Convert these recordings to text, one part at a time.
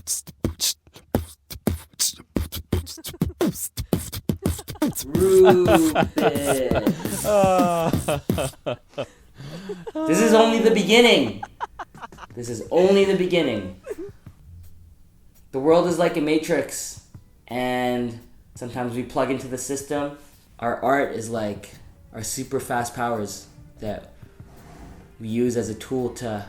Rubix. This is only the beginning. This is only the beginning. The world is like a matrix, and sometimes we plug into the system. Our art is like our super fast powers that we use as a tool to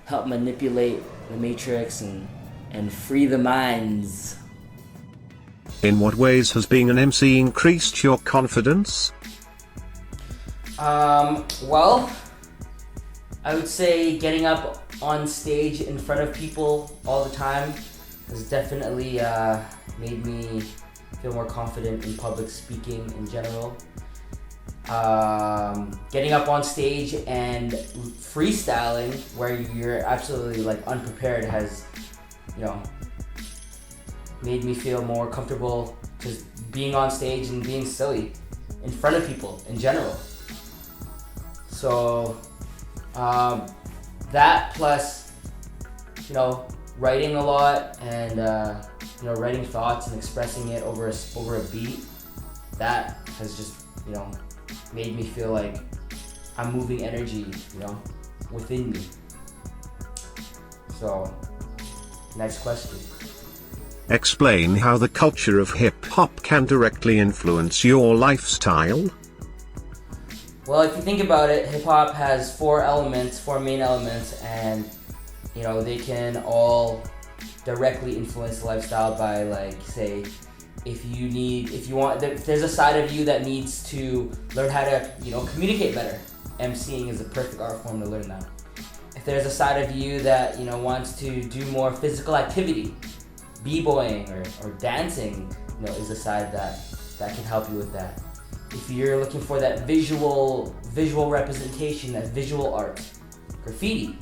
help manipulate the matrix and free the minds. In what ways has being an MC increased your confidence? Well, I would say getting up on stage in front of people all the time has definitely made me feel more confident in public speaking in general. Getting up on stage and freestyling where you're absolutely like unprepared has, made me feel more comfortable just being on stage and being silly in front of people in general. So that plus, writing a lot and writing thoughts and expressing it over a beat, that has just made me feel like I'm moving energy, within me. So, next question. Explain how the culture of hip-hop can directly influence your lifestyle. Well, if you think about it, hip-hop has four main elements, and they can all directly influence the lifestyle by, like, say, if there's a side of you that needs to learn how to, communicate better, MCing is a perfect art form to learn that. If there's a side of you that, wants to do more physical activity, b-boying or dancing, is a side that can help you with that. If you're looking for that visual representation, that visual art, graffiti.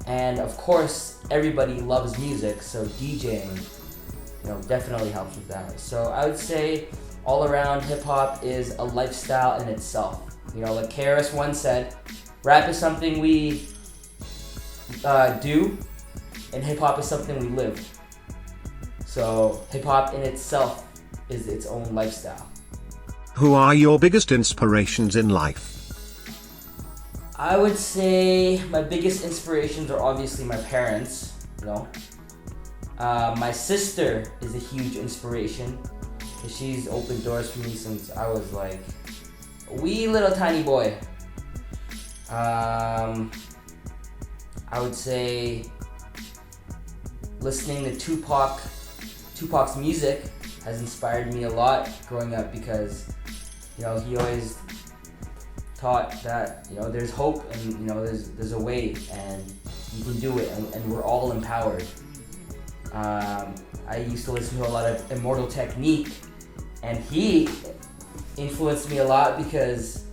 And of course, everybody loves music, so DJing, definitely helps with that. So I would say all around hip-hop is a lifestyle in itself. Like KRS One said, rap is something we do, and hip-hop is something we live. So hip-hop in itself is its own lifestyle. Who are your biggest inspirations in life? I would say my biggest inspirations are obviously my parents, My sister is a huge inspiration because she's opened doors for me since I was like a wee little tiny boy. I would say listening to Tupac's music has inspired me a lot growing up because, he always taught that, there's hope and, there's a way and you can do it and we're all empowered. I used to listen to a lot of Immortal Technique, and he influenced me a lot because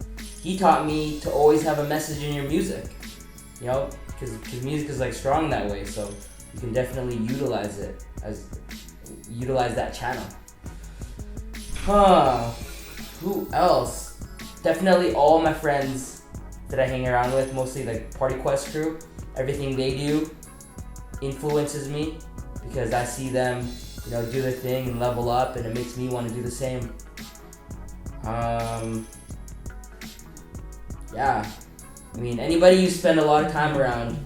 he taught me to always have a message in your music, because music is like strong that way, so you can definitely utilize that channel. Who else? Definitely all my friends that I hang around with, mostly like Party Quest crew. Everything they do influences me because I see them, do their thing and level up, and it makes me want to do the same. Anybody you spend a lot of time around,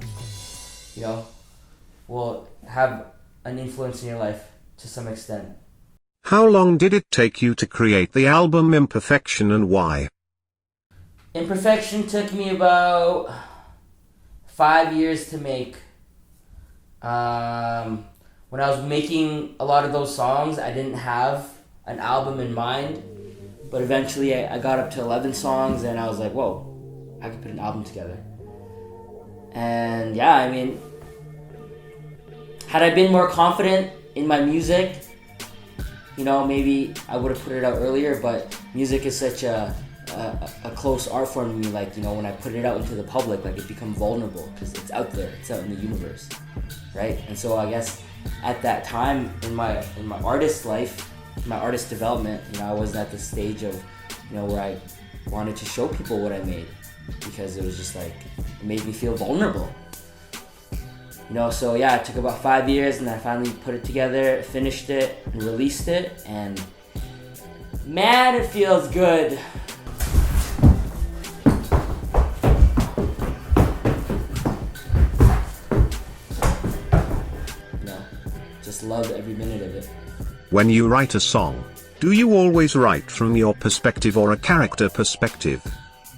will have an influence in your life to some extent. How long did it take you to create the album Imperfection, and why? Imperfection took me about 5 years to make. When I was making a lot of those songs, I didn't have an album in mind, but eventually I got up to 11 songs and I was like, whoa, I could put an album together. And had I been more confident in my music, maybe I would have put it out earlier, but music is such a close art form to me. Like, when I put it out into the public, like, it becomes vulnerable because it's out there, it's out in the universe, right? And so I guess at that time in my artist life, my artist development, I wasn't at the stage of, where I wanted to show people what I made because it was just like, it made me feel vulnerable. So yeah, it took about 5 years, and I finally put it together, finished it, and released it, and man, it feels good. Just love every minute of it. When you write a song, do you always write from your perspective or a character perspective?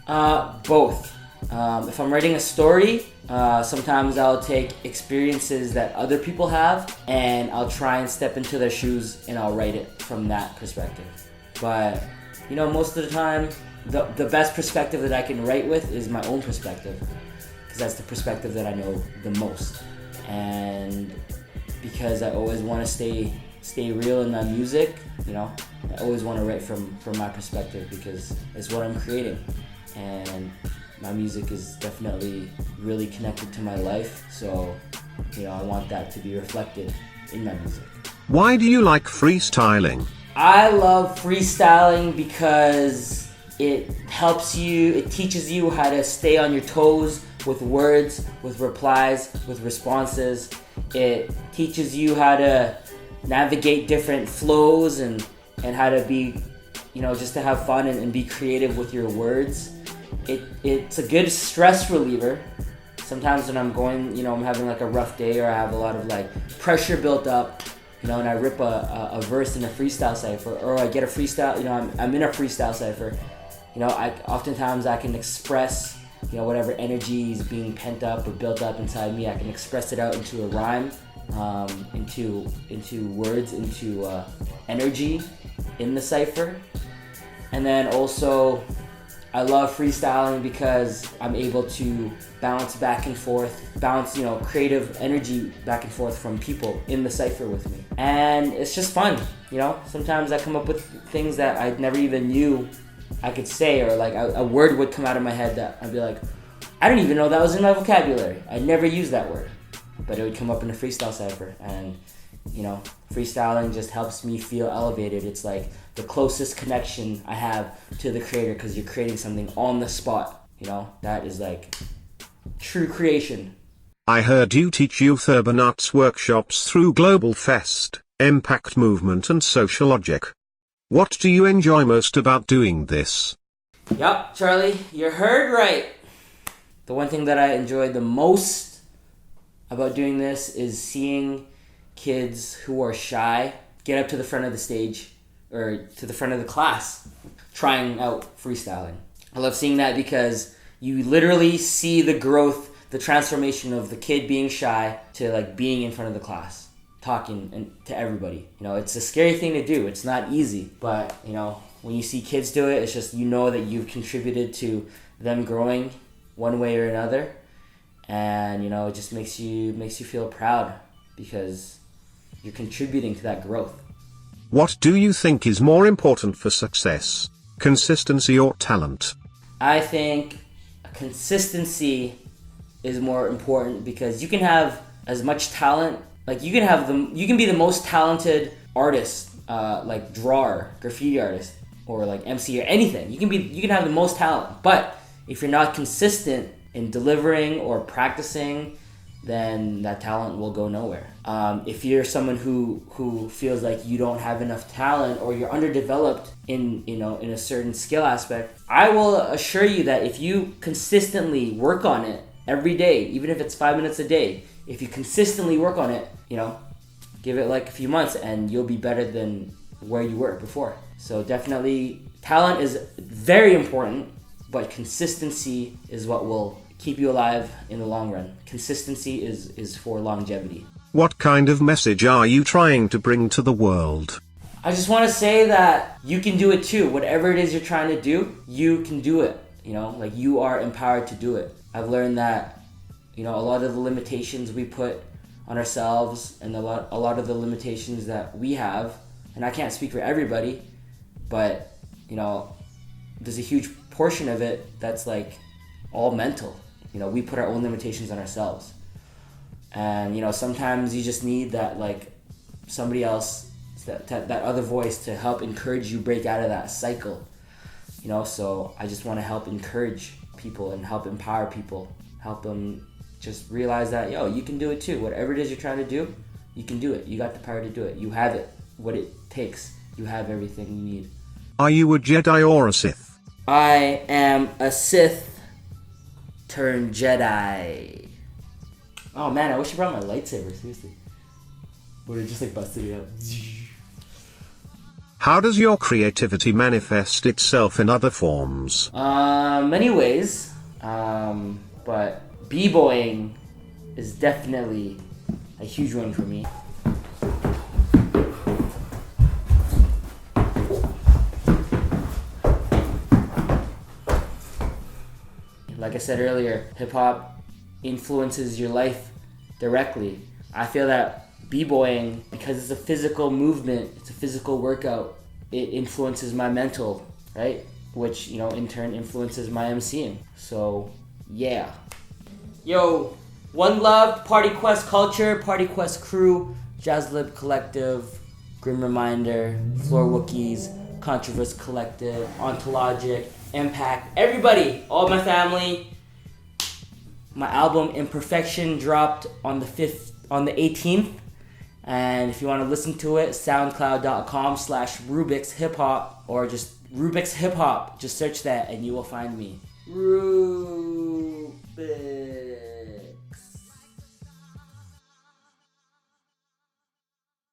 Both. If I'm writing a story, sometimes I'll take experiences that other people have, and I'll try and step into their shoes, and I'll write it from that perspective. But most of the time, the best perspective that I can write with is my own perspective, because that's the perspective that I know the most. And because I always want to stay real in my music, I always want to write from my perspective, because it's what I'm creating, and my music is definitely really connected to my life, so I want that to be reflected in my music. Why do you like freestyling? I love freestyling because it teaches you how to stay on your toes with words, with replies, with responses. It teaches you how to navigate different flows and how to be, just to have fun and be creative with your words. It's a good stress reliever. Sometimes when I'm going, I'm having like a rough day, or I have a lot of like pressure built up, and I rip a verse in a freestyle cipher, or I get a freestyle, I'm in a freestyle cipher, oftentimes I can express, whatever energy is being pent up or built up inside me. I can express it out into a rhyme, into words, into energy in the cipher. And then also, I love freestyling because I'm able to bounce back and forth, creative energy back and forth from people in the cipher with me. And it's just fun, Sometimes I come up with things that I never even knew I could say, or like a word would come out of my head that I'd be like, I didn't even know that was in my vocabulary. I never used that word, but it would come up in a freestyle cipher. And freestyling just helps me feel elevated. It's like the closest connection I have to the creator, because you're creating something on the spot. That is like true creation. I heard you teach youth urban arts workshops through Global Fest, Impact Movement and Social Logic. What do you enjoy most about doing this? Yup, Charlie, you heard right. The one thing that I enjoy the most about doing this is seeing kids who are shy get up to the front of the stage, or to the front of the class, trying out freestyling. I love seeing that because you literally see the growth, the transformation of the kid being shy to like being in front of the class, talking to everybody. It's a scary thing to do. It's not easy, but when you see kids do it, it's just that you've contributed to them growing one way or another, and it just makes you feel proud because you're contributing to that growth. What do you think is more important for success, consistency or talent? I think consistency is more important, because you can have as much talent, like you can be the most talented artist, like drawer, graffiti artist, or like MC or anything. You can have the most talent, but if you're not consistent in delivering or practicing, then that talent will go nowhere. If you're someone who feels like you don't have enough talent, or you're underdeveloped in a certain skill aspect, I will assure you that if you consistently work on it every day, even if it's 5 minutes a day, if you consistently work on it, give it like a few months, and you'll be better than where you were before. So definitely, talent is very important, but consistency is what will keep you alive in the long run. Consistency is for longevity. What kind of message are you trying to bring to the world? I just want to say that you can do it too. Whatever it is you're trying to do, you can do it. Like you are empowered to do it. I've learned that, a lot of the limitations we put on ourselves, and a lot of the limitations that we have, and I can't speak for everybody, but, there's a huge portion of it that's like all mental. We put our own limitations on ourselves. And, sometimes you just need that, like, somebody else, that other voice to help encourage you break out of that cycle. So I just want to help encourage people and help empower people, help them just realize that, yo, you can do it too. Whatever it is you're trying to do, you can do it. You got the power to do it. You have it. What it takes. You have everything you need. Are you a Jedi or a Sith? I am a Sith turned Jedi. Oh man, I wish I brought my lightsaber, seriously. Would have just like busted it up. How does your creativity manifest itself in other forms? Many ways. But b-boying is definitely a huge one for me. Like I said earlier, hip-hop influences your life directly. I feel that b-boying, because it's a physical movement, it's a physical workout, it influences my mental, right? Which, in turn influences my MCing. So, yeah. Yo, One Love, Party Quest Culture, Party Quest Crew, Jazzlib Collective, Grim Reminder, Floor Wookiees, Controverse Collective, Ontologic, Impact, everybody, all my family. My album Imperfection dropped on the 18th. And if you want to listen to it, soundcloud.com/Rubix Hip Hop, or just Rubix Hip Hop. Just search that and you will find me. Rubix.